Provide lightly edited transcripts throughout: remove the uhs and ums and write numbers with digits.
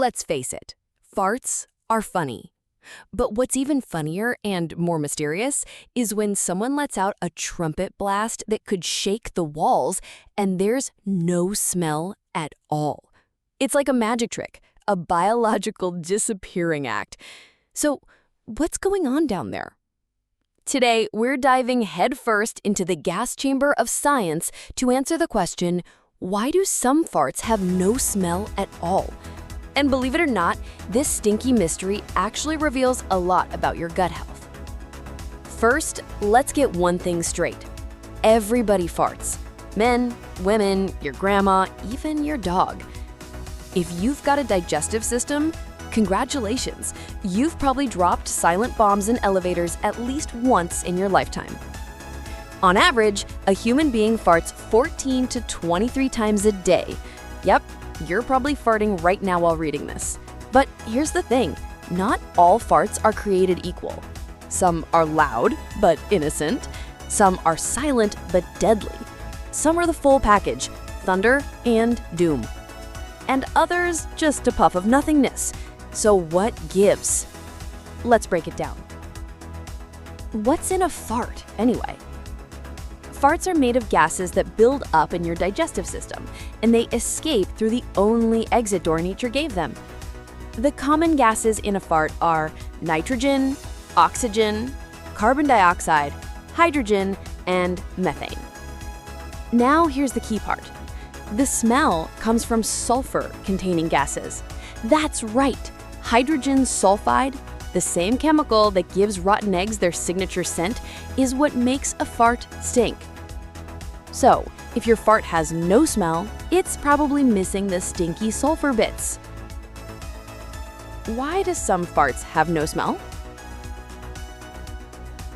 Let's face it, farts are funny. But what's even funnier and more mysterious is when someone lets out a trumpet blast that could shake the walls and there's no smell at all. It's like a magic trick, a biological disappearing act. So, what's going on down there? Today, we're diving headfirst into the gas chamber of science to answer the question, why do some farts have no smell at all? And believe it or not, this stinky mystery actually reveals a lot about your gut health. First, let's get one thing straight. Everybody farts. Men, women, your grandma, even your dog. If you've got a digestive system, congratulations. You've probably dropped silent bombs in elevators at least once in your lifetime. On average, a human being farts 14 to 23 times a day. Yep, you're probably farting right now while reading this. But here's the thing, not all farts are created equal. Some are loud, but innocent. Some are silent, but deadly. Some are the full package, thunder and doom. And others just a puff of nothingness. So what gives? Let's break it down. What's in a fart, anyway? Farts are made of gases that build up in your digestive system, and they escape through the only exit door nature gave them. The common gases in a fart are nitrogen, oxygen, carbon dioxide, hydrogen, and methane. Now here's the key part. The smell comes from sulfur-containing gases. That's right, hydrogen sulfide, the same chemical that gives rotten eggs their signature scent, is what makes a fart stink. So, if your fart has no smell, it's probably missing the stinky sulfur bits. Why do some farts have no smell?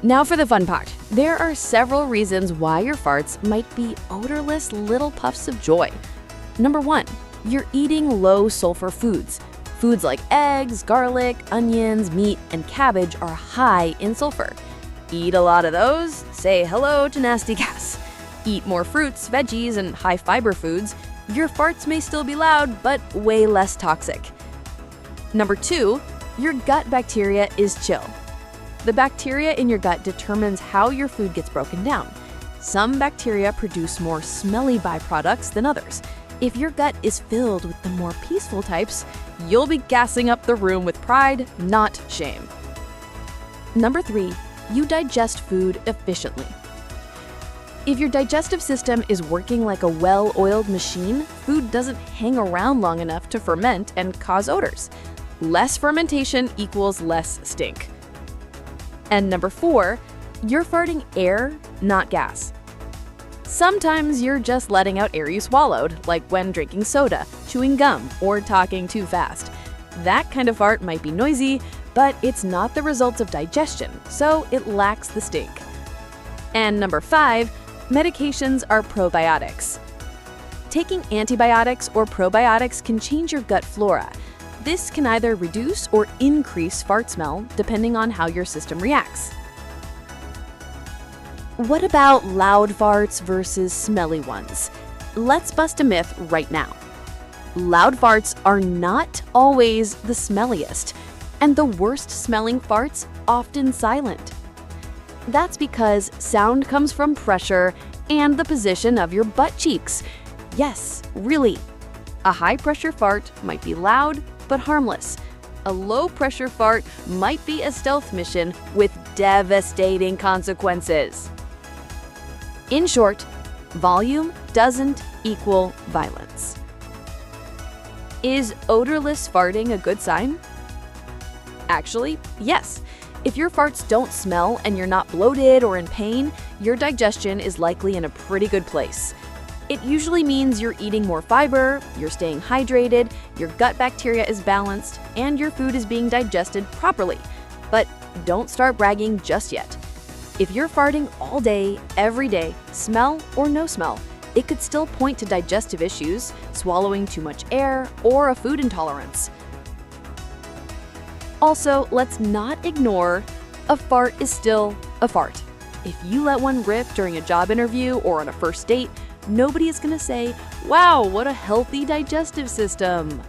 Now for the fun part. There are several reasons why your farts might be odorless little puffs of joy. Number 1, you're eating low sulfur foods. Foods like eggs, garlic, onions, meat, and cabbage are high in sulfur. Eat a lot of those, say hello to nasty gas. Eat more fruits, veggies, and high fiber foods. Your farts may still be loud, but way less toxic. Number 2, your gut bacteria is chill. The bacteria in your gut determines how your food gets broken down. Some bacteria produce more smelly byproducts than others. If your gut is filled with the more peaceful types, you'll be gassing up the room with pride, not shame. Number 3, you digest food efficiently. If your digestive system is working like a well-oiled machine, food doesn't hang around long enough to ferment and cause odors. Less fermentation equals less stink. And number 4, you're farting air, not gas. Sometimes you're just letting out air you swallowed, like when drinking soda, chewing gum, or talking too fast. That kind of fart might be noisy, but it's not the result of digestion, so it lacks the stink. And number 5, medications are probiotics. Taking antibiotics or probiotics can change your gut flora. This can either reduce or increase fart smell depending on how your system reacts. What about loud farts versus smelly ones? Let's bust a myth right now. Loud farts are not always the smelliest, and the worst smelling farts often silent. That's because sound comes from pressure and the position of your butt cheeks. Yes, really. A high-pressure fart might be loud but harmless. A low-pressure fart might be a stealth mission with devastating consequences. In short, volume doesn't equal violence. Is odorless farting a good sign? Actually, yes. If your farts don't smell and you're not bloated or in pain, your digestion is likely in a pretty good place. It usually means you're eating more fiber, you're staying hydrated, your gut bacteria is balanced, and your food is being digested properly. But don't start bragging just yet. If you're farting all day, every day, smell or no smell, it could still point to digestive issues, swallowing too much air, or a food intolerance. Also, let's not ignore a fart is still a fart. If you let one rip during a job interview or on a first date, nobody is going to say, "Wow, what a healthy digestive system."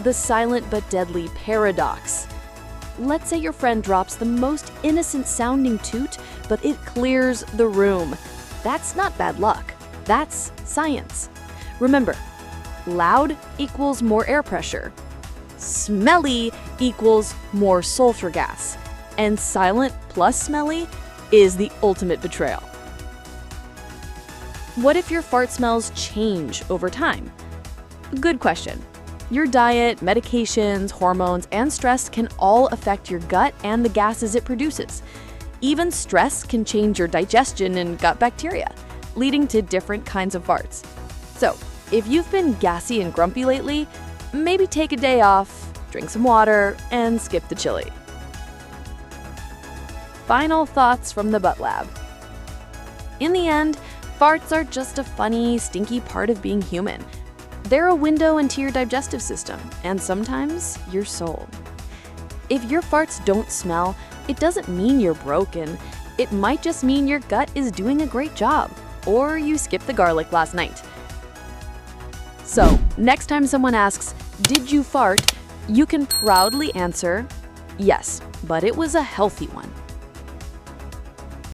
the silent but deadly paradox. Let's say your friend drops the most innocent-sounding toot, but it clears the room. That's not bad luck. That's science. Remember, loud equals more air pressure. Smelly equals more sulfur gas. And silent plus smelly is the ultimate betrayal. What if your fart smells change over time? Good question. Your diet, medications, hormones, and stress can all affect your gut and the gases it produces. Even stress can change your digestion and gut bacteria, leading to different kinds of farts. So, if you've been gassy and grumpy lately, maybe take a day off, drink some water, and skip the chili. Final thoughts from the Butt Lab. In the end, farts are just a funny, stinky part of being human. They're a window into your digestive system, and sometimes your soul. If your farts don't smell, it doesn't mean you're broken. It might just mean your gut is doing a great job, or you skipped the garlic last night. So, next time someone asks, "Did you fart?" you can proudly answer, "Yes, but it was a healthy one."